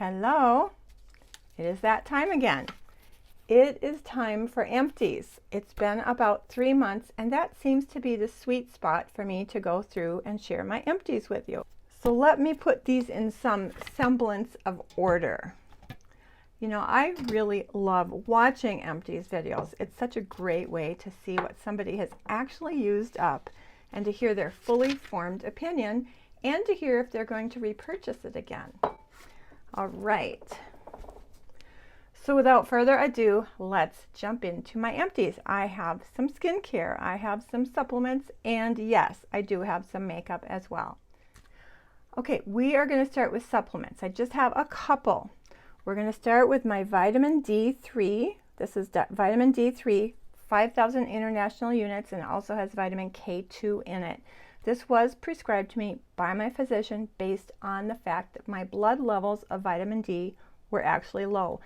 Hello, it is that time again. It is time for Empties. It's been about 3 months, and that seems to be the sweet spot for me to go through and share my empties with you. So let me put these in some semblance of order. You know, I really love watching Empties videos. It's such a great way to see what somebody has actually used up and to hear their fully formed opinion and to hear if they're going to repurchase it again. All right. So without further ado, let's jump into my empties. I have some skincare, I have some supplements, and yes, I do have some makeup as well. Okay, we are going to start with supplements. I just have a couple. We're going to start with my vitamin D3. This is vitamin D3, 5,000 international units, and it also has vitamin K2 in it. This was prescribed to me by my physician based on the fact that my blood levels of vitamin D were actually low,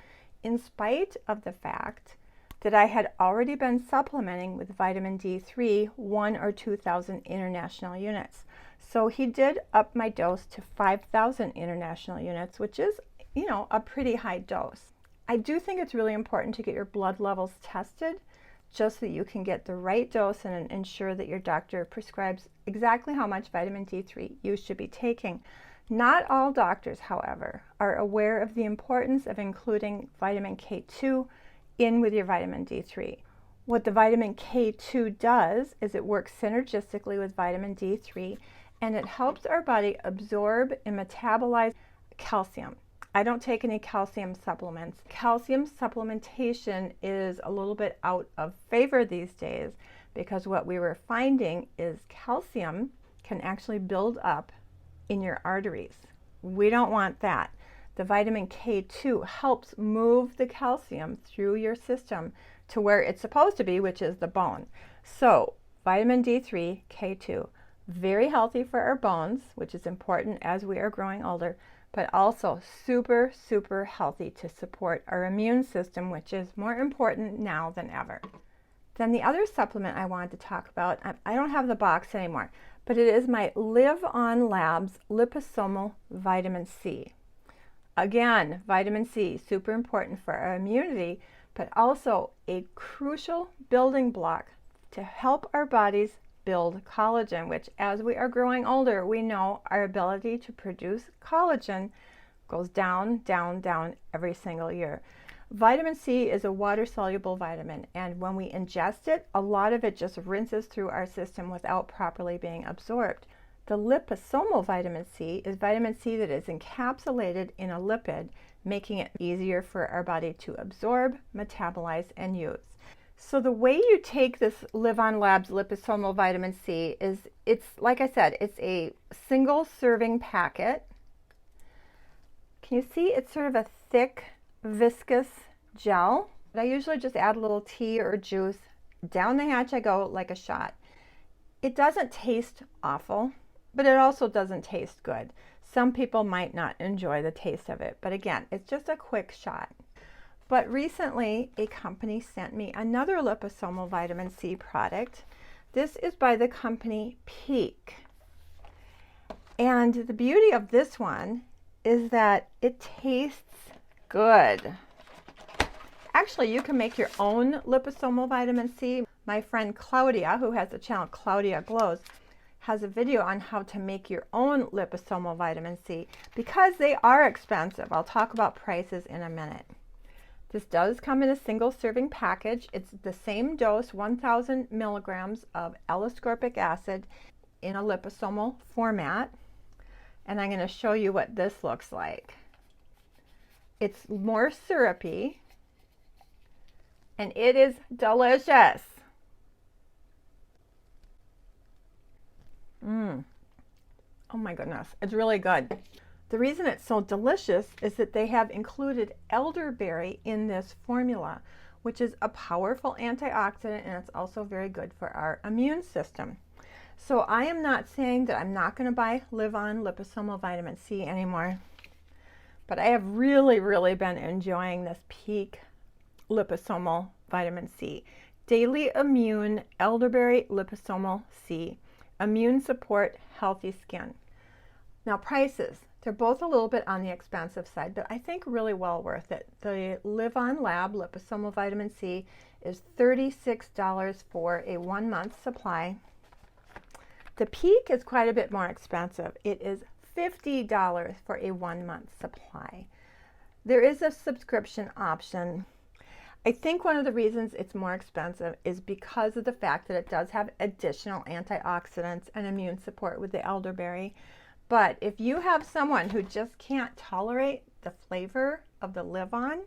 in spite of the fact that I had already been supplementing with vitamin D3, 1,000 or 2,000 international units. So he did up my dose to 5,000 international units, which is, you know, a pretty high dose. I do think it's really important to get your blood levels tested just so that you can get the right dose and ensure that your doctor prescribes exactly how much vitamin D3 you should be taking. Not all doctors, however, are aware of the importance of including vitamin K2 in with your vitamin D3. What the vitamin K2 does is it works synergistically with vitamin D3, and it helps our body absorb and metabolize calcium. I don't take any calcium supplements. Calcium supplementation is a little bit out of favor these days because what we were finding is calcium can actually build up in your arteries. We don't want that. The vitamin K2 helps move the calcium through your system to where it's supposed to be, which is the bone. So vitamin D3, K2, very healthy for our bones, which is important as we are growing older, but also super, super healthy to support our immune system, which is more important now than ever. Then the other supplement I wanted to talk about, I don't have the box anymore, but it is my Live On Labs Liposomal Vitamin C. Again, vitamin C, super important for our immunity, but also a crucial building block to help our bodies build collagen, which as we are growing older, we know our ability to produce collagen goes down, down, down every single year. Vitamin C is a water-soluble vitamin, and when we ingest it, a lot of it just rinses through our system without properly being absorbed. The liposomal vitamin C is vitamin C that is encapsulated in a lipid, making it easier for our body to absorb, metabolize, and use. So the way you take this Live On Labs liposomal vitamin C is, it's like I said, it's a single serving packet. Can you see it's sort of a thick, viscous gel? I usually just add a little tea or juice. Down the hatch I go like a shot. It doesn't taste awful, but it also doesn't taste good. Some people might not enjoy the taste of it, but again, it's just a quick shot. But recently, a company sent me another liposomal vitamin C product. This is by the company Peak. And the beauty of this one is that it tastes good. Actually, you can make your own liposomal vitamin C. My friend Claudia, who has the channel Claudia Glows, has a video on how to make your own liposomal vitamin C because they are expensive. I'll talk about prices in a minute. This does come in a single serving package. It's the same dose, 1,000 milligrams of L-ascorbic acid in a liposomal format. And I'm going to show you what this looks like. It's more syrupy, and it is delicious. Oh my goodness, it's really good. The reason it's so delicious is that they have included elderberry in this formula, which is a powerful antioxidant, and it's also very good for our immune system. So I am not saying that I'm not going to buy Live On liposomal vitamin C anymore, but I have really, really been enjoying this Peak liposomal vitamin C. Daily Immune Elderberry Liposomal C. Immune support, healthy skin. Now prices. They're both a little bit on the expensive side, but I think really well worth it. The Live On Lab Liposomal Vitamin C is $36 for a 1-month supply. The Peak is quite a bit more expensive. It is $50 for a 1-month supply. There is a subscription option. I think one of the reasons it's more expensive is because of the fact that it does have additional antioxidants and immune support with the elderberry. But if you have someone who just can't tolerate the flavor of the Live On,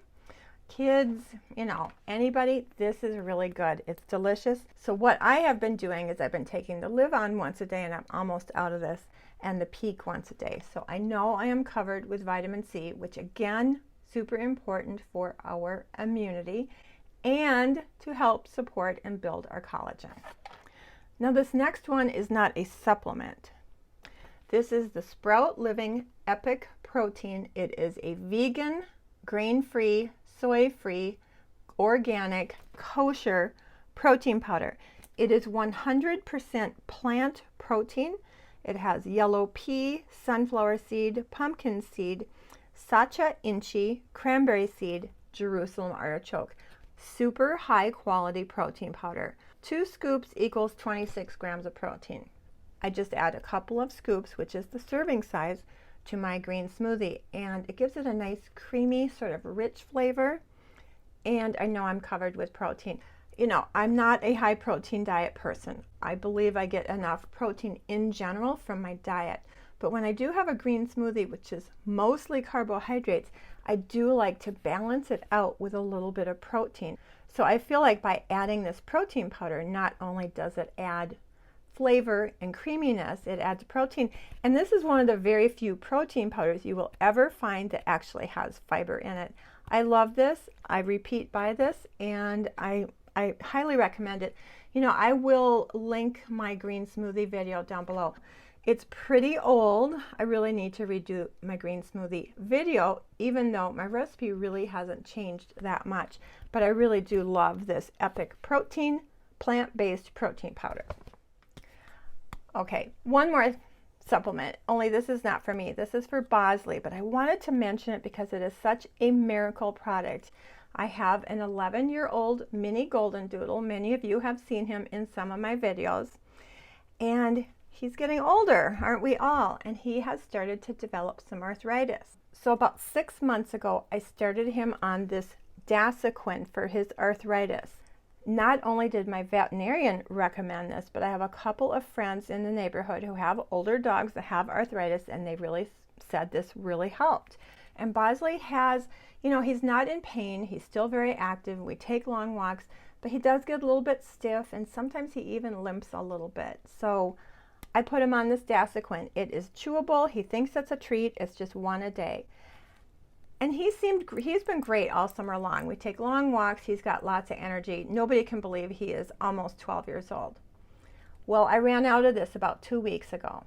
kids, you know, anybody, this is really good. It's delicious. So what I have been doing is I've been taking the Live On once a day, and I'm almost out of this, and the Peak once a day. So I know I am covered with vitamin C, which again, super important for our immunity and to help support and build our collagen. Now this next one is not a supplement. This is the Sprout Living Epic Protein. It is a vegan, grain-free, soy-free, organic, kosher protein powder. It is 100% plant protein. It has yellow pea, sunflower seed, pumpkin seed, sacha inchi, cranberry seed, Jerusalem artichoke. Super high quality protein powder. 2 scoops equals 26 grams of protein. I just add a couple of scoops, which is the serving size, to my green smoothie, and it gives it a nice creamy sort of rich flavor, and I know I'm covered with protein. You know, I'm not a high protein diet person. I believe I get enough protein in general from my diet, but when I do have a green smoothie, which is mostly carbohydrates, I do like to balance it out with a little bit of protein. So I feel like by adding this protein powder, not only does it add flavor and creaminess, it adds protein, and this is one of the very few protein powders you will ever find that actually has fiber in it. I love this. I repeat buy this, and I highly recommend it. You know, I will link my green smoothie video down below. It's pretty old. I really need to redo my green smoothie video, even though my recipe really hasn't changed that much, but I really do love this Epic Protein plant-based protein powder. Okay, one more supplement, only this is not for me. This is for Bozlee, but I wanted to mention it because it is such a miracle product. I have an 11-year-old mini golden doodle. Many of you have seen him in some of my videos, and he's getting older, aren't we all? And he has started to develop some arthritis. So about 6 months ago, I started him on this Dasiquin for his arthritis. Not only did my veterinarian recommend this, but I have a couple of friends in the neighborhood who have older dogs that have arthritis, and they really said this really helped. And Bozlee has, you know, he's not in pain, he's still very active, we take long walks, but he does get a little bit stiff, and sometimes he even limps a little bit. So I put him on this Dasiquin. It is chewable, he thinks it's a treat, it's just 1 a day. And he's been great all summer long. We take long walks, he's got lots of energy. Nobody can believe he is almost 12 years old. Well, I ran out of this about 2 weeks ago.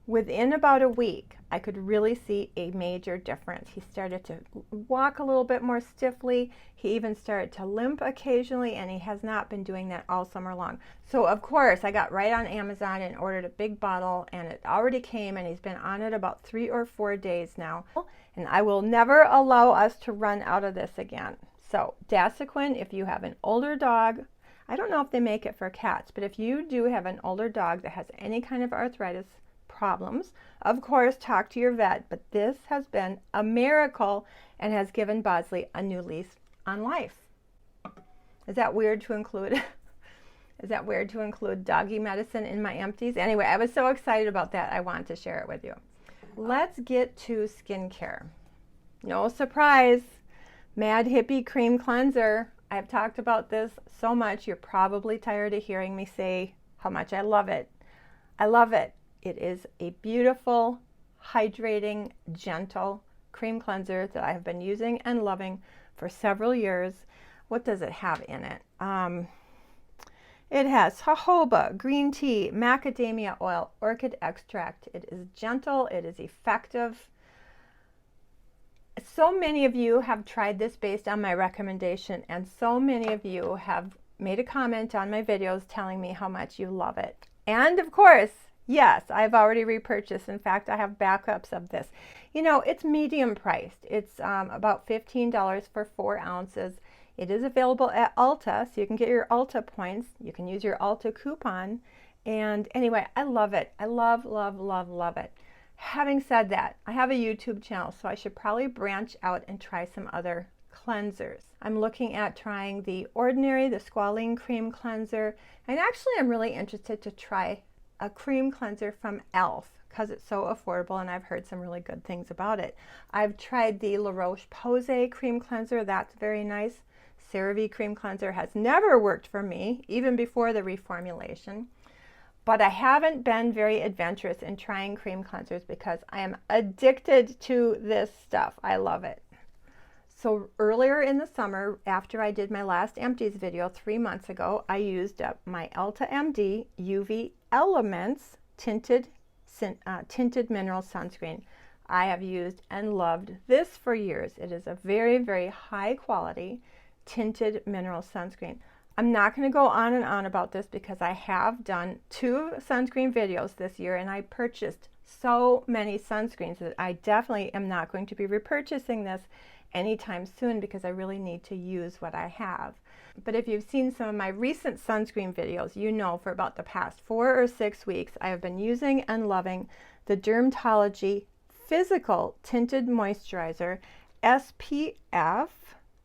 Within about a week, I could really see a major difference. He started to walk a little bit more stiffly. He even started to limp occasionally, and he has not been doing that all summer long. So of course, I got right on Amazon and ordered a big bottle, and it already came, and he's been on it about 3 or 4 days now. And I will never allow us to run out of this again. So Dasiquin, if you have an older dog, I don't know if they make it for cats, but if you do have an older dog that has any kind of arthritis problems, of course, talk to your vet, but this has been a miracle and has given Bozlee a new lease on life. Is that weird to include? Is that weird to include doggy medicine in my empties? Anyway, I was so excited about that, I wanted to share it with you. Let's get to skincare. No surprise, Mad Hippie Cream Cleanser. I've talked about this so much, you're probably tired of hearing me say how much I love it. I love it. It is a beautiful, hydrating, gentle cream cleanser that I have been using and loving for several years. What does it have in it? It has jojoba, green tea, macadamia oil, orchid extract. It is gentle, it is effective. So many of you have tried this based on my recommendation, and so many of you have made a comment on my videos telling me how much you love it. And of course, Yes, I've already repurchased. In fact, I have backups of this. You know, it's medium priced. It's about $15 for 4 ounces. It is available at Ulta, so you can get your Ulta points. You can use your Ulta coupon. And anyway, I love it. I love, love, love, love it. Having said that, I have a YouTube channel, so I should probably branch out and try some other cleansers. I'm looking at trying the Ordinary, the Squalene Cream Cleanser, and actually I'm really interested to try a cream cleanser from e.l.f. because it's so affordable and I've heard some really good things about it. I've tried the La Roche-Posay cream cleanser. That's very nice. CeraVe cream cleanser has never worked for me, even before the reformulation. But I haven't been very adventurous in trying cream cleansers because I am addicted to this stuff. I love it. So earlier in the summer, after I did my last Empties video 3 months ago, I used up my Ulta MD UV Elements tinted mineral sunscreen. I have used and loved this for years. It is a very, very high quality tinted mineral sunscreen. I'm not going to go on and on about this because I have done 2 sunscreen videos this year and I purchased so many sunscreens that I definitely am not going to be repurchasing this anytime soon because I really need to use what I have. But if you've seen some of my recent sunscreen videos, you know for about the past 4 or 6 weeks I have been using and loving the DRMTLGY Physical Tinted Moisturizer SPF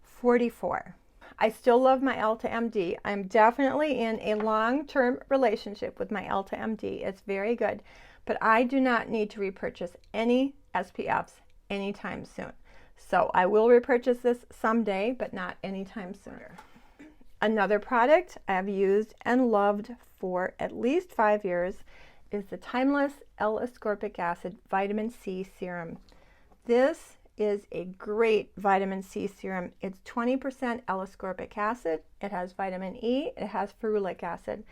44. I still love my Ulta MD. I'm definitely in a long-term relationship with my Ulta MD. It's very good, but I do not need to repurchase any SPFs anytime soon. So I will repurchase this someday, but not anytime sooner. Another product I've used and loved for at least 5 years is the Timeless L-ascorbic acid Vitamin C Serum. This is a great vitamin C serum. It's 20% L-ascorbic acid. It has vitamin E. It has ferulic acid.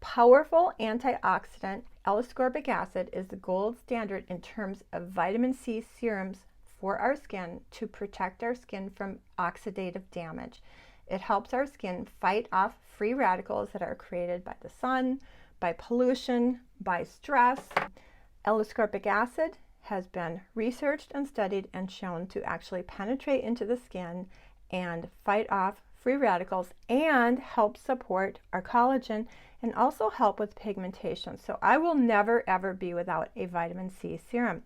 Powerful antioxidant. L-ascorbic acid is the gold standard in terms of vitamin C serums for our skin to protect our skin from oxidative damage. It helps our skin fight off free radicals that are created by the sun, by pollution, by stress. L-ascorbic acid has been researched and studied and shown to actually penetrate into the skin and fight off free radicals and help support our collagen and also help with pigmentation. So I will never ever be without a vitamin C serum.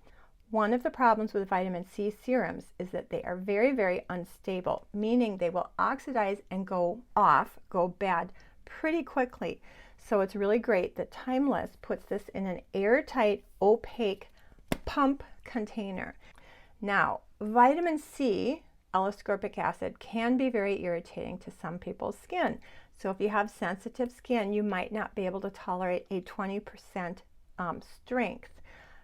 One of the problems with vitamin C serums is that they are very, very unstable, meaning they will oxidize and go bad pretty quickly. So it's really great that Timeless puts this in an airtight, opaque pump container. Now, vitamin C, L-ascorbic acid, can be very irritating to some people's skin. So if you have sensitive skin, you might not be able to tolerate a 20% strength.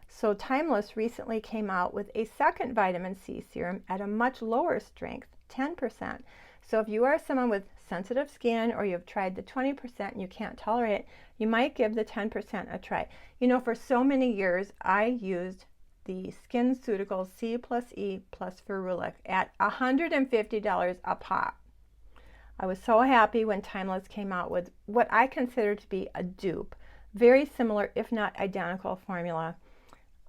So Timeless recently came out with a second vitamin C serum at a much lower strength, 10%. So if you are someone with sensitive skin or you've tried the 20% and you can't tolerate it, you might give the 10% a try. You know, for so many years, I used the SkinCeuticals C plus E plus ferulic at $150 a pop. I was so happy when Timeless came out with what I consider to be a dupe. Very similar, if not identical formula.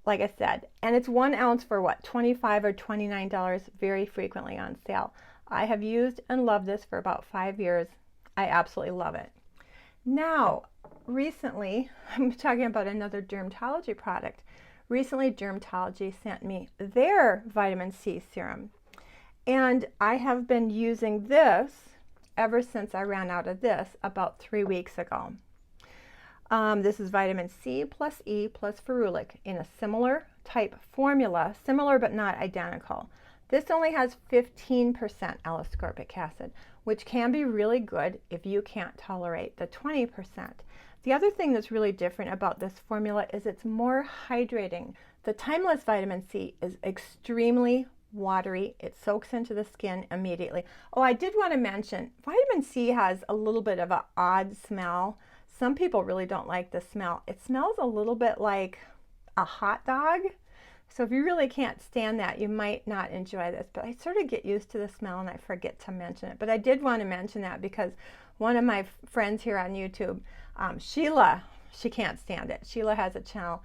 Like I said, and it's 1 ounce for what, $25 or $29, very frequently on sale. I have used and loved this for about 5 years. I absolutely love it. Now, recently, I'm talking about another dermatology product. Recently, Dermatology sent me their vitamin C serum. And I have been using this ever since I ran out of this about 3 weeks ago. This is vitamin C plus E plus ferulic in a similar type formula, similar but not identical. This only has 15% L-ascorbic acid, which can be really good if you can't tolerate the 20%. The other thing that's really different about this formula is it's more hydrating. The Timeless vitamin C is extremely watery. It soaks into the skin immediately. Oh, I did want to mention, vitamin C has a little bit of an odd smell. Some people really don't like the smell. It smells a little bit like a hot dog. So if you really can't stand that, you might not enjoy this. But I sort of get used to the smell and I forget to mention it. But I did want to mention that because one of my friends here on YouTube, Sheila she can't stand it. Sheila has a channel,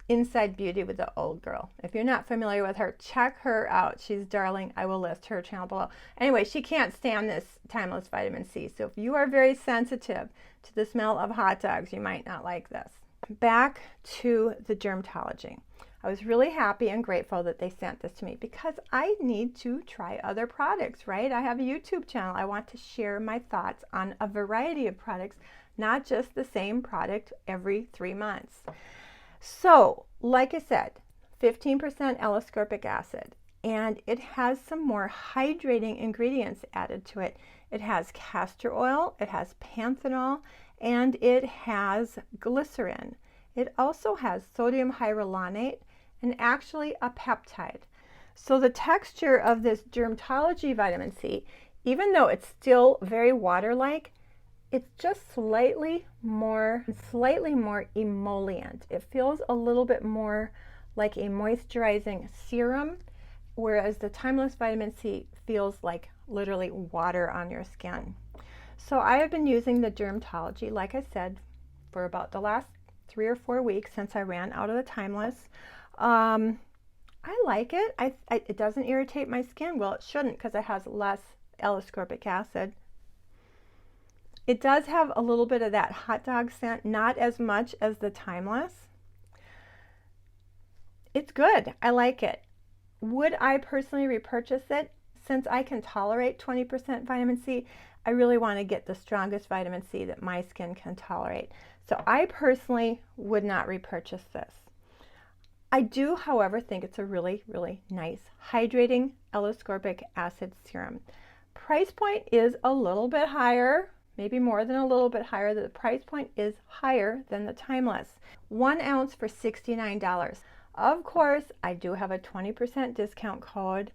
Inside Beauty with the Old Girl. If you're not familiar with her, check her out. She's darling. I will list her channel below. Anyway, she can't stand this Timeless Vitamin C. So if you are very sensitive to the smell of hot dogs, you might not like this. Back to the dermatology. I was really happy and grateful that they sent this to me because I need to try other products, right? I have a YouTube channel. I want to share my thoughts on a variety of products, not just the same product every 3 months. So, like I said, 15% L-ascorbic acid, and it has some more hydrating ingredients added to it. It has castor oil, it has panthenol, and it has glycerin. It also has sodium hyaluronate and actually a peptide. So the texture of this Dermatology vitamin C, even though it's still very water-like, it's just slightly more emollient. It feels a little bit more like a moisturizing serum, whereas the Timeless Vitamin C feels like literally water on your skin. So I have been using the Dermatology, like I said, for about the last 3 or 4 weeks since I ran out of the Timeless. I like it. It doesn't irritate my skin. Well, it shouldn't because it has less L-ascorbic acid. It does have a little bit of that hot dog scent, not as much as the Timeless. It's good. I like it. Would I personally repurchase it? Since I can tolerate 20% vitamin C, I really want to get the strongest vitamin C that my skin can tolerate. So I personally would not repurchase this. I do, however, think it's a really, really nice hydrating L-ascorbic acid serum. Price point is a little bit higher, maybe more than a little bit higher. The price point is higher than the Timeless. 1 ounce for $69. Of course, I do have a 20% discount code,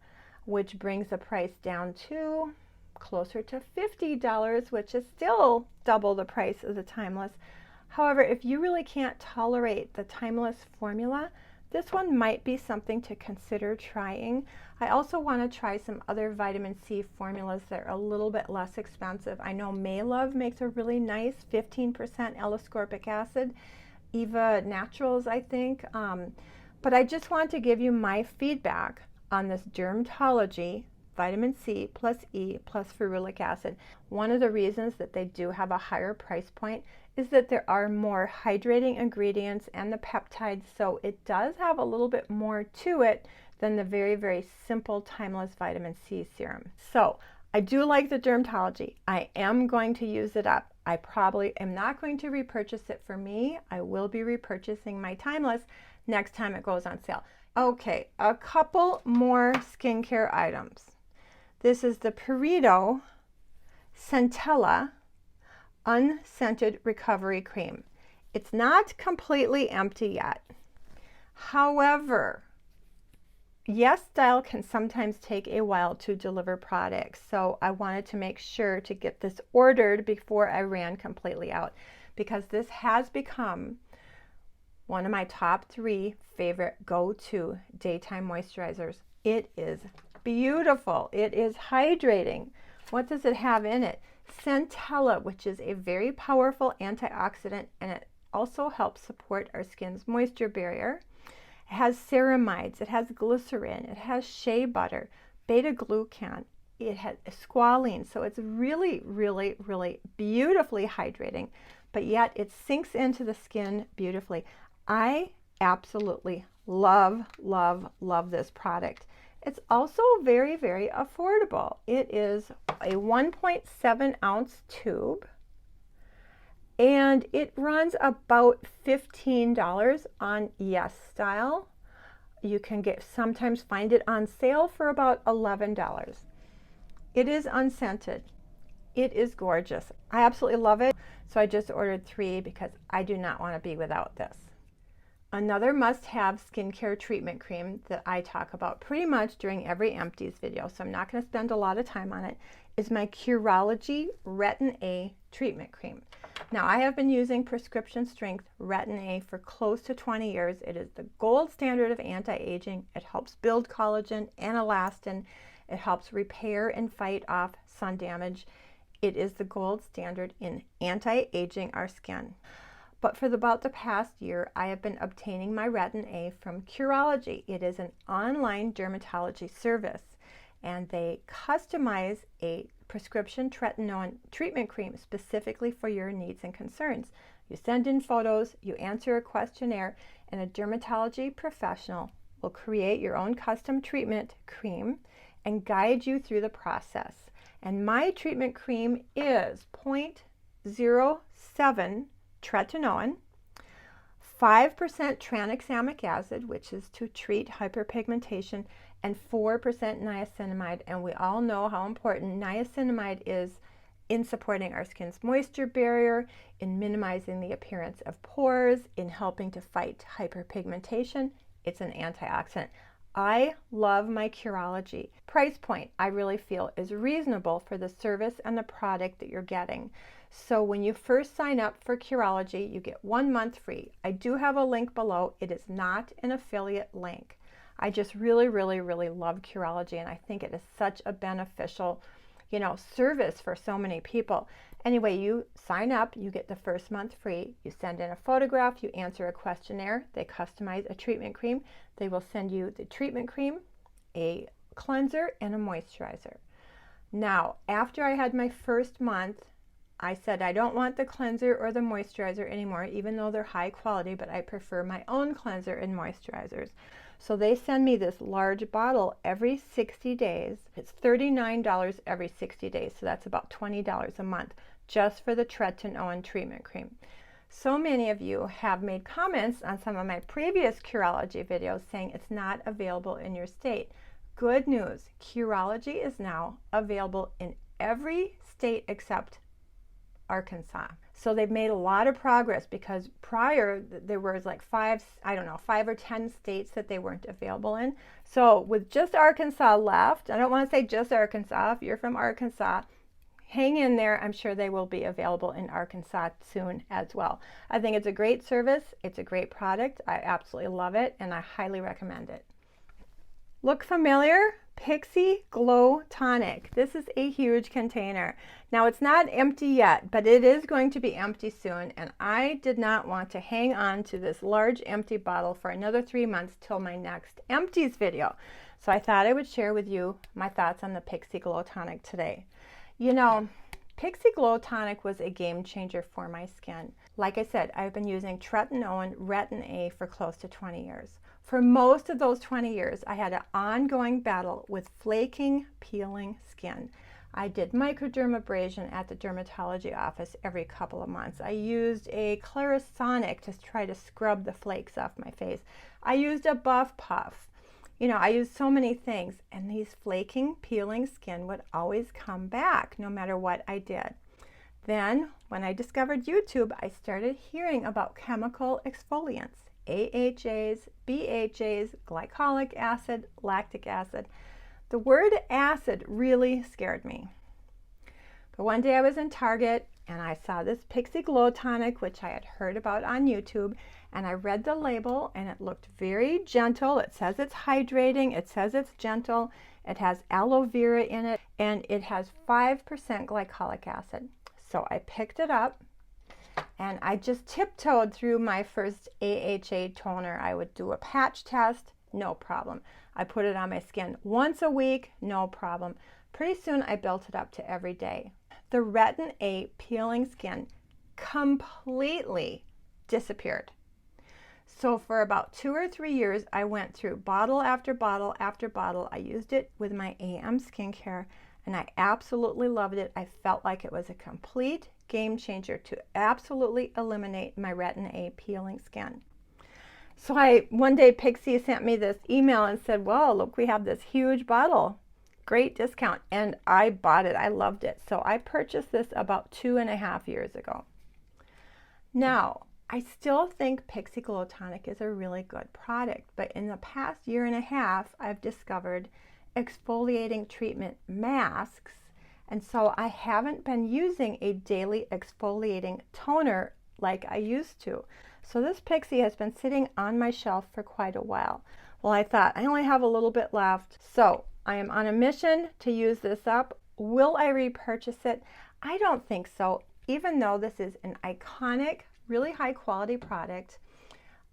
which brings the price down to closer to $50, which is still double the price of the Timeless. However, if you really can't tolerate the Timeless formula, this one might be something to consider trying. I also want to try some other vitamin C formulas that are a little bit less expensive. I know Maylove makes a really nice 15% L-ascorbic acid. Eva Naturals, I think. But I just want to give you my feedback on this Dermatology vitamin C plus E plus ferulic acid. One of the reasons that they do have a higher price point is that there are more hydrating ingredients and the peptides, so it does have a little bit more to it than the very, very simple Timeless Vitamin C serum. So I do like the Dermatology. I am going to use it up. I probably am not going to repurchase it for me. I will be repurchasing my Timeless next time it goes on sale. Okay, a couple more skincare items. This is the Perito Centella Unscented Recovery Cream. It's not completely empty yet. However, Yes Style can sometimes take a while to deliver products, so I wanted to make sure to get this ordered before I ran completely out, because this has become one of my top 3 favorite go-to daytime moisturizers. It is beautiful. It is hydrating. What does it have in it? Centella, which is a very powerful antioxidant, and it also helps support our skin's moisture barrier. It has ceramides, it has glycerin, it has shea butter, beta-glucan, it has squalene, so it's really, really, really beautifully hydrating, but yet it sinks into the skin beautifully. I absolutely love, love, love this product. It's also very, very affordable. It is a 1.7 ounce tube, and it runs about $15 on Yes Style. You can sometimes find it on sale for about $11. It is unscented. It is gorgeous. I absolutely love it. So I just ordered 3 because I do not want to be without this. Another must-have skincare treatment cream that I talk about pretty much during every Empties video, so I'm not going to spend a lot of time on it, is my Curology Retin A treatment cream. Now, I have been using prescription strength Retin A for close to 20 years. It is the gold standard of anti-aging. It helps build collagen and elastin. It helps repair and fight off sun damage. It is the gold standard in anti-aging our skin. But for about the past year, I have been obtaining my Retin A from Curology. It is an online dermatology service, and they customize a prescription tretinoin treatment cream specifically for your needs and concerns. You send in photos, you answer a questionnaire, and a dermatology professional will create your own custom treatment cream and guide you through the process. And my treatment cream is 0.07 tretinoin, 5% tranexamic acid, which is to treat hyperpigmentation, and 4% niacinamide. And we all know how important niacinamide is in supporting our skin's moisture barrier, in minimizing the appearance of pores, in helping to fight hyperpigmentation. It's an antioxidant. I love my Curology. Price point, I really feel, is reasonable for the service and the product that you're getting. So when you first sign up for Curology, you get 1 month free. I do have a link below. It is not an affiliate link. I just really love Curology, and I think it is such a beneficial, service for so many people. Anyway, you sign up, you get the first month free. You send in a photograph, you answer a questionnaire, they customize a treatment cream. They will send you the treatment cream, a cleanser, and a moisturizer. Now, after I had my first month, I said I don't want the cleanser or the moisturizer anymore, even though they're high quality, but I prefer my own cleanser and moisturizers. So they send me this large bottle every 60 days. It's $39 every 60 days, so that's about $20 a month just for the tretinoin treatment cream. So many of you have made comments on some of my previous Curology videos saying it's not available in your state. Good news, Curology is now available in every state except Arkansas. So they've made a lot of progress, because prior there was like 5 or 10 states that they weren't available in. So with just Arkansas left, I don't want to say just Arkansas, if you're from Arkansas, hang in there. I'm sure they will be available in Arkansas soon as well. I think it's a great service. It's a great product. I absolutely love it, and I highly recommend it. Look familiar? Pixi Glow Tonic. This is a huge container. Now, it's not empty yet, but it is going to be empty soon, and I did not want to hang on to this large empty bottle for another 3 months till my next Empties video. So I thought I would share with you my thoughts on the Pixi Glow Tonic today. Pixi Glow Tonic was a game changer for my skin. Like I said, I've been using Tretinoin Retin A for close to 20 years. For most of those 20 years, I had an ongoing battle with flaking, peeling skin. I did microdermabrasion at the dermatology office every couple of months. I used a Clarisonic to try to scrub the flakes off my face. I used a Buff Puff. I used so many things, and these flaking, peeling skin would always come back no matter what I did. Then, when I discovered YouTube, I started hearing about chemical exfoliants. AHAs, BHAs, glycolic acid, lactic acid. The word acid really scared me. But one day I was in Target and I saw this Pixi Glow Tonic, which I had heard about on YouTube, and I read the label and it looked very gentle. It says it's hydrating, it says it's gentle, it has aloe vera in it, and it has 5% glycolic acid. So I picked it up, and I just tiptoed through my first AHA toner. I would do a patch test, no problem. I put it on my skin once a week, no problem. Pretty soon I built it up to every day. The Retin A peeling skin completely disappeared. So for about 2 or 3 years, I went through bottle after bottle after bottle. I used it with my AM skincare, and I absolutely loved it. I felt like it was a complete game changer to absolutely eliminate my Retin A peeling skin. So one day Pixi sent me this email and said, well, look, we have this huge bottle, great discount, and I bought it. I loved it. So I purchased this about 2.5 years ago. Now, I still think Pixi Glow Tonic is a really good product, but in the past 1.5 years, I've discovered exfoliating treatment masks. And so I haven't been using a daily exfoliating toner like I used to. So this Pixi has been sitting on my shelf for quite a while. Well, I thought I only have a little bit left, so I am on a mission to use this up. Will I repurchase it? I don't think so, even though this is an iconic really high quality product.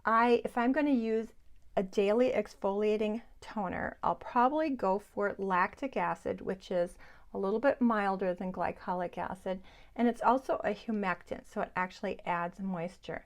If I'm going to use a daily exfoliating toner, I'll probably go for lactic acid, which is a little bit milder than glycolic acid, and it's also a humectant, so it actually adds moisture.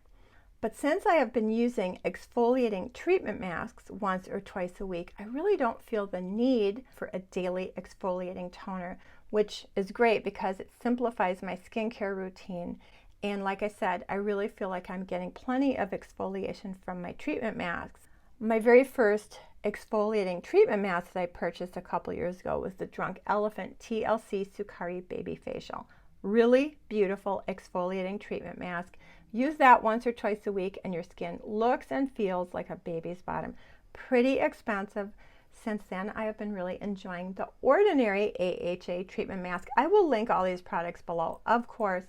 But since I have been using exfoliating treatment masks once or twice a week, I really don't feel the need for a daily exfoliating toner, which is great because it simplifies my skincare routine. And like I said, I really feel like I'm getting plenty of exfoliation from my treatment masks. My very first exfoliating treatment mask that I purchased a couple years ago was the Drunk Elephant TLC Sukari Baby Facial. Really beautiful exfoliating treatment mask. Use that once or twice a week and your skin looks and feels like a baby's bottom. Pretty expensive. Since then, I have been really enjoying the Ordinary AHA treatment mask. I will link all these products below, of course.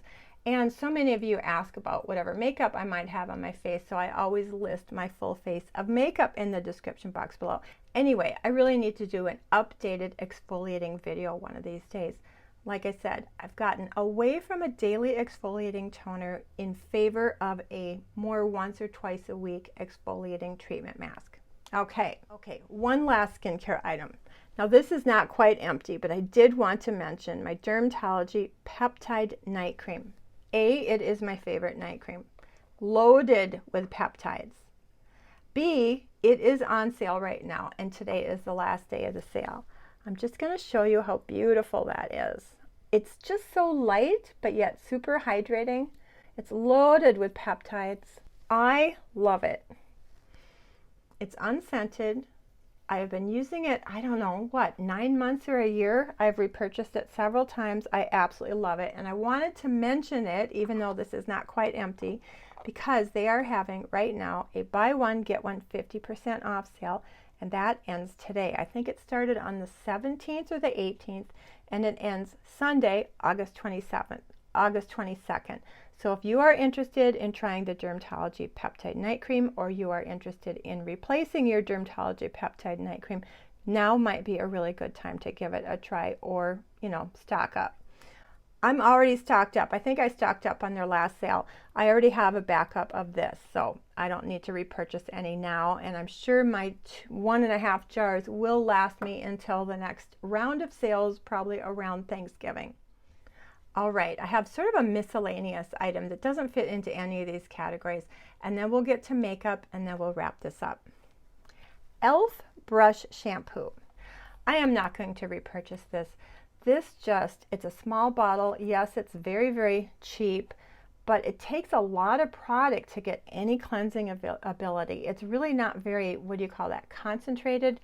And so many of you ask about whatever makeup I might have on my face, so I always list my full face of makeup in the description box below. Anyway, I really need to do an updated exfoliating video one of these days. Like I said, I've gotten away from a daily exfoliating toner in favor of a more once or twice a week exfoliating treatment mask. Okay, one last skincare item. Now this is not quite empty, but I did want to mention my DRMTLGY Peptide Night Cream. It is my favorite night cream, loaded with peptides. B, it is on sale right now, and today is the last day of the sale. I'm just going to show you how beautiful that is. It's just so light, but yet super hydrating. It's loaded with peptides. I love it. It's unscented. I have been using it, I don't know, 9 months or a year? I've repurchased it several times. I absolutely love it. And I wanted to mention it, even though this is not quite empty, because they are having right now a buy one, get one 50% off sale. And that ends today. I think it started on the 17th or the 18th, and it ends Sunday, August 22nd. So if you are interested in trying the DRMTLGY Peptide Night Cream, or you are interested in replacing your DRMTLGY Peptide Night Cream, now might be a really good time to give it a try, or, stock up. I'm already stocked up. I think I stocked up on their last sale. I already have a backup of this, so I don't need to repurchase any now, and I'm sure my 1.5 jars will last me until the next round of sales, probably around Thanksgiving. All right, I have sort of a miscellaneous item that doesn't fit into any of these categories, and then we'll get to makeup, and then we'll wrap this up. e.l.f. Brush Shampoo. I am not going to repurchase this. It's a small bottle. Yes, it's very, very cheap, but it takes a lot of product to get any cleansing ability. It's really not very, concentrated.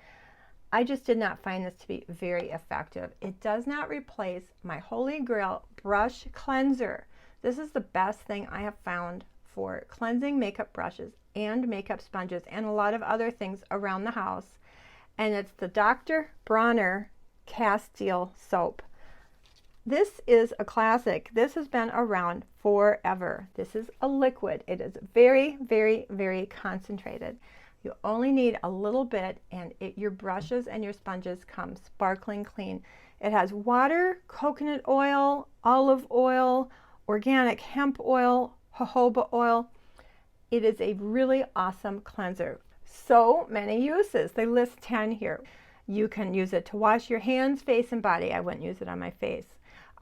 I just did not find this to be very effective. It does not replace my Holy Grail brush cleanser. This is the best thing I have found for cleansing makeup brushes and makeup sponges and a lot of other things around the house. And it's the Dr. Bronner Castile soap. This is a classic. This has been around forever. This is a liquid. It is very, very, very concentrated. You only need a little bit, and your brushes and your sponges come sparkling clean. It has water, coconut oil, olive oil, organic hemp oil, jojoba oil. It is a really awesome cleanser. So many uses. They list 10 here. You can use it to wash your hands, face, and body. I wouldn't use it on my face.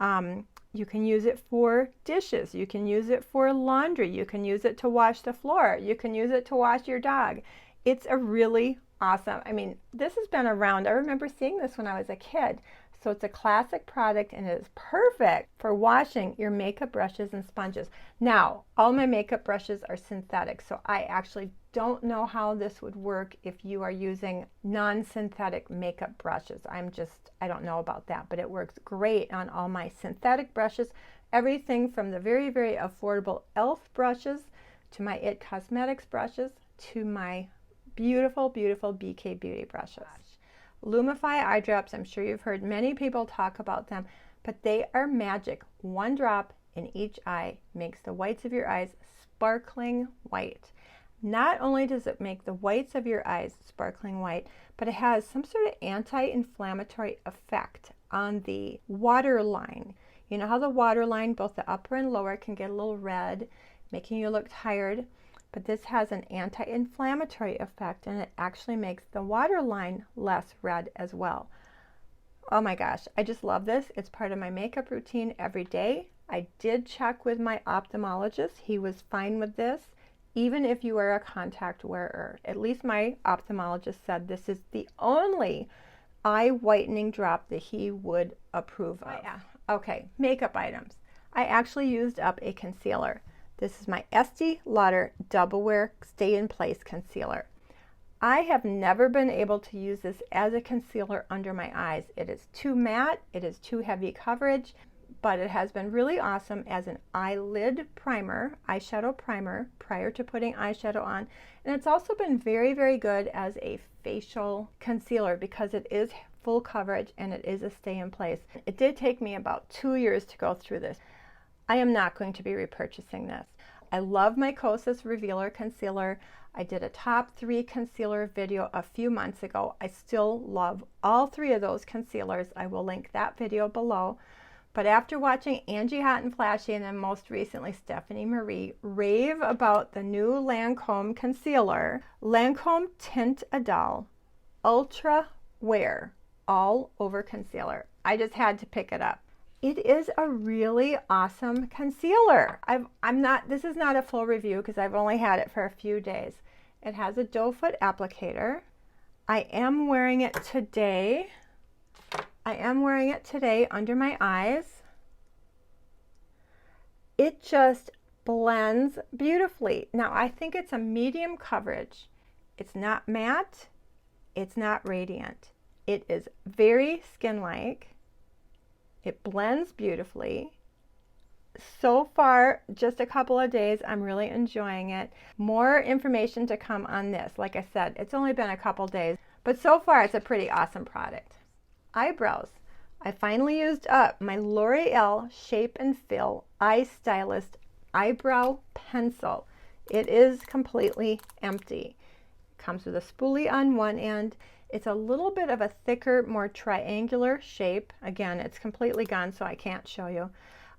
You can use it for dishes. You can use it for laundry. You can use it to wash the floor. You can use it to wash your dog. It's a really awesome, this has been around. I remember seeing this when I was a kid. So it's a classic product, and it is perfect for washing your makeup brushes and sponges. Now, all my makeup brushes are synthetic, so I actually don't know how this would work if you are using non-synthetic makeup brushes. I don't know about that, but it works great on all my synthetic brushes. Everything from the very, very affordable e.l.f. brushes to my IT Cosmetics brushes to my beautiful, beautiful BK Beauty brushes. Lumify eye drops, I'm sure you've heard many people talk about them, but they are magic. One drop in each eye makes the whites of your eyes sparkling white. Not only does it make the whites of your eyes sparkling white, but it has some sort of anti-inflammatory effect on the waterline. You know how the waterline, both the upper and lower, can get a little red? making you look tired. But this has an anti-inflammatory effect, and it actually makes the waterline less red as well. Oh my gosh, I just love this. It's part of my makeup routine every day. I did check with my ophthalmologist. He was fine with this, even if you are a contact wearer. At least my ophthalmologist said this is the only eye whitening drop that he would approve of. Yeah. Okay, makeup items. I actually used up a concealer. This is my Estee Lauder Double Wear Stay in Place Concealer. I have never been able to use this as a concealer under my eyes. It is too matte, it is too heavy coverage, but it has been really awesome as an eyelid primer, eyeshadow primer, prior to putting eyeshadow on. And it's also been very, very good as a facial concealer because it is full coverage and it is a stay in place. It did take me about 2 years to go through this. I am not going to be repurchasing this. I love my Kosas Revealer Concealer. I did a top 3 concealer video a few months ago. I still love all 3 of those concealers. I will link that video below. But after watching Angie Hot and Flashy and then most recently Stephanie Marie rave about the new Lancome concealer, Lancome Tint Adal Ultra Wear All Over Concealer, I just had to pick it up. It is a really awesome concealer. This is not a full review because I've only had it for a few days. It has a doe foot applicator. I am wearing it today. Under my eyes. It just blends beautifully. Now I think it's a medium coverage. It's not matte. It's not radiant. It is very skin-like. It blends beautifully. So far, just a couple of days, I'm really enjoying it. More information to come on this. Like I said, it's only been a couple days, but so far it's a pretty awesome product. Eyebrows. I finally used up my L'Oreal Shape and Fill Eye Stylist Eyebrow Pencil. It is completely empty. It comes with a spoolie on one end. It's a little bit of a thicker, more triangular shape. Again, it's completely gone, so I can't show you.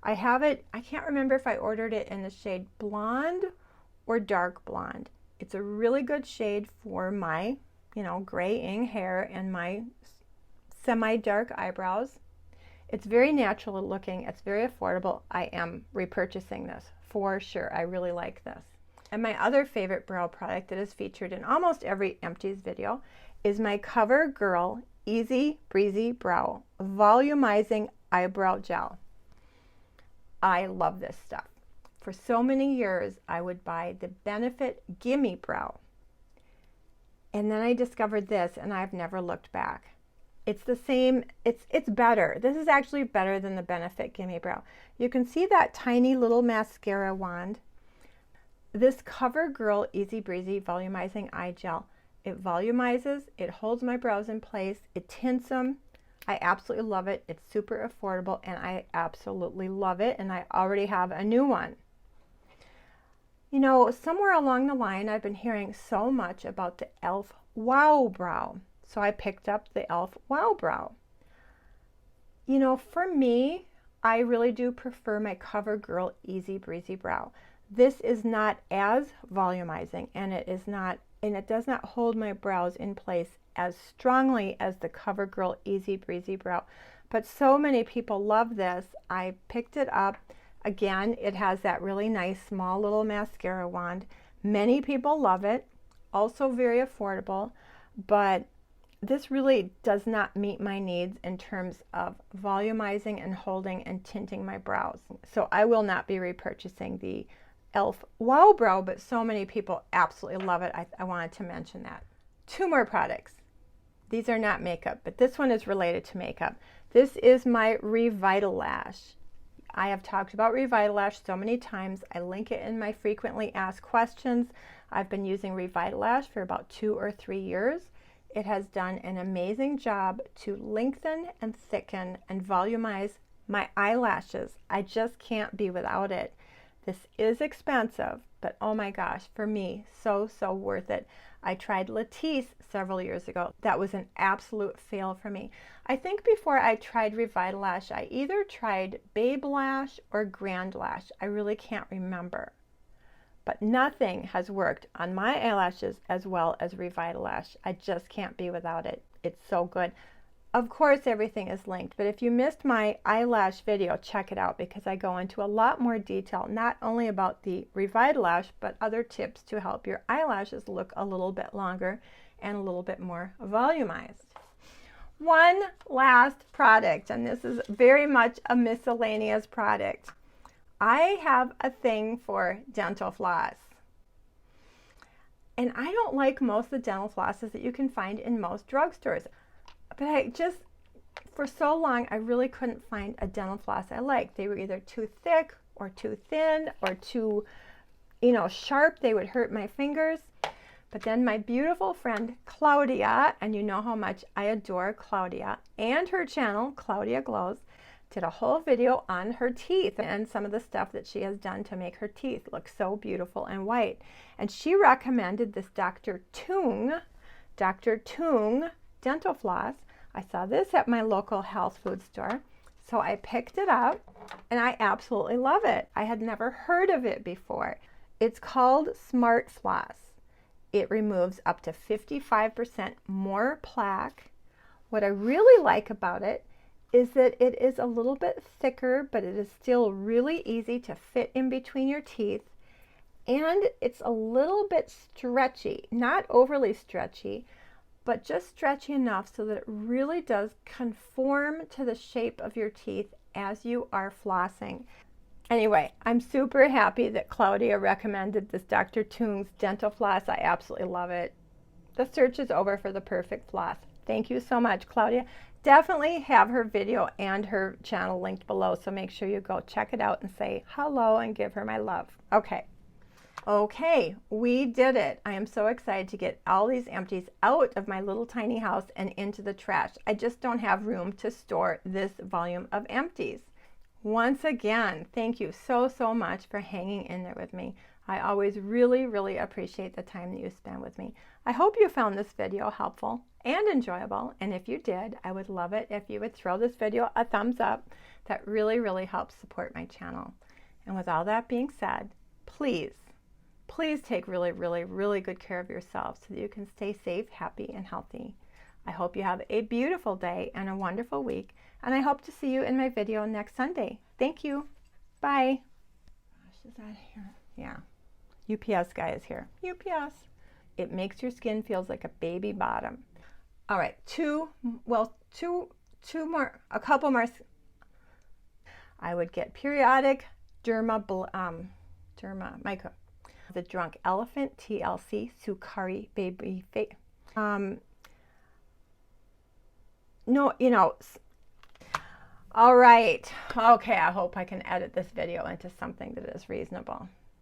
I have it, I can't remember if I ordered it in the shade blonde or dark blonde. It's a really good shade for my, graying hair and my semi-dark eyebrows. It's very natural looking. It's very affordable. I am repurchasing this for sure. I really like this. And my other favorite brow product that is featured in almost every Empties video is my CoverGirl Easy Breezy Brow Volumizing Eyebrow Gel. I love this stuff. For so many years, I would buy the Benefit Gimme Brow. And then I discovered this, and I've never looked back. It's the same, it's better. This is actually better than the Benefit Gimme Brow. You can see that tiny little mascara wand. This CoverGirl Easy Breezy Volumizing Eye Gel, it volumizes, it holds my brows in place, it tints them. I absolutely love it. It's super affordable, and I absolutely love it, and I already have a new one. Somewhere along the line, I've been hearing so much about the e.l.f. Wow Brow. So I picked up the e.l.f. Wow Brow. For me, I really do prefer my CoverGirl Easy Breezy Brow. This is not as volumizing, and it does not hold my brows in place as strongly as the CoverGirl Easy Breezy Brow. But so many people love this. I picked it up. Again, it has that really nice small little mascara wand. Many people love it. Also very affordable. But this really does not meet my needs in terms of volumizing and holding and tinting my brows. So I will not be repurchasing the e.l.f. Wow Brow, but so many people absolutely love it. I wanted to mention that. 2 more products. These are not makeup, but this one is related to makeup. This is my Revitalash. I have talked about Revitalash so many times. I link it in my frequently asked questions. I've been using Revitalash for about 2 or 3 years. It has done an amazing job to lengthen and thicken and volumize my eyelashes. I just can't be without it. This is expensive, but oh my gosh, for me, so worth it. I tried Latisse several years ago. That was an absolute fail for me. I think before I tried Revitalash, I either tried Babe Lash or Grand Lash. I really can't remember. but nothing has worked on my eyelashes as well as Revitalash. I just can't be without it. It's so good. Of course, everything is linked, but if you missed my eyelash video, check it out because I go into a lot more detail, not only about the Revitalash, but other tips to help your eyelashes look a little bit longer and a little bit more volumized. One last product, and this is very much a miscellaneous product. I have a thing for dental floss. And I don't like most of the dental flosses that you can find in most drugstores. But I just, for so long, I really couldn't find a dental floss I liked. They were either too thick or too thin or too, sharp. They would hurt my fingers. But then my beautiful friend Claudia, and you know how much I adore Claudia, and her channel, Claudia Glows, did a whole video on her teeth and some of the stuff that she has done to make her teeth look so beautiful and white. And she recommended this Dr. Tung dental floss. I saw this at my local health food store, so I picked it up and I absolutely love it. I had never heard of it before. It's called Smart Floss. It removes up to 55% more plaque. What I really like about it is that it is a little bit thicker, but it is still really easy to fit in between your teeth. And it's a little bit stretchy, not overly stretchy, but just stretchy enough so that it really does conform to the shape of your teeth as you are flossing. Anyway, I'm super happy that Claudia recommended this Dr. Tung's dental floss. I absolutely love it. The search is over for the perfect floss. Thank you so much, Claudia. Definitely have her video and her channel linked below, so make sure you go check it out and say hello and give her my love. Okay, we did it. I am so excited to get all these empties out of my little tiny house and into the trash. I just don't have room to store this volume of empties. Once again, thank you so much for hanging in there with me. I always really appreciate the time that you spend with me. I hope you found this video helpful and enjoyable, and if you did, I would love it if you would throw this video a thumbs up. That really helps support my channel. And with all that being said, please take really good care of yourself so that you can stay safe, happy, and healthy. I hope you have a beautiful day and a wonderful week, and I hope to see you in my video next Sunday. Thank you. Bye. Gosh, is that here? Yeah. UPS guy is here. UPS. It makes your skin feels like a baby bottom. All right, a couple more. I would get periodic derma micro. The Drunk Elephant TLC Sukari Baby Face. All right. Okay, I hope I can edit this video into something that is reasonable.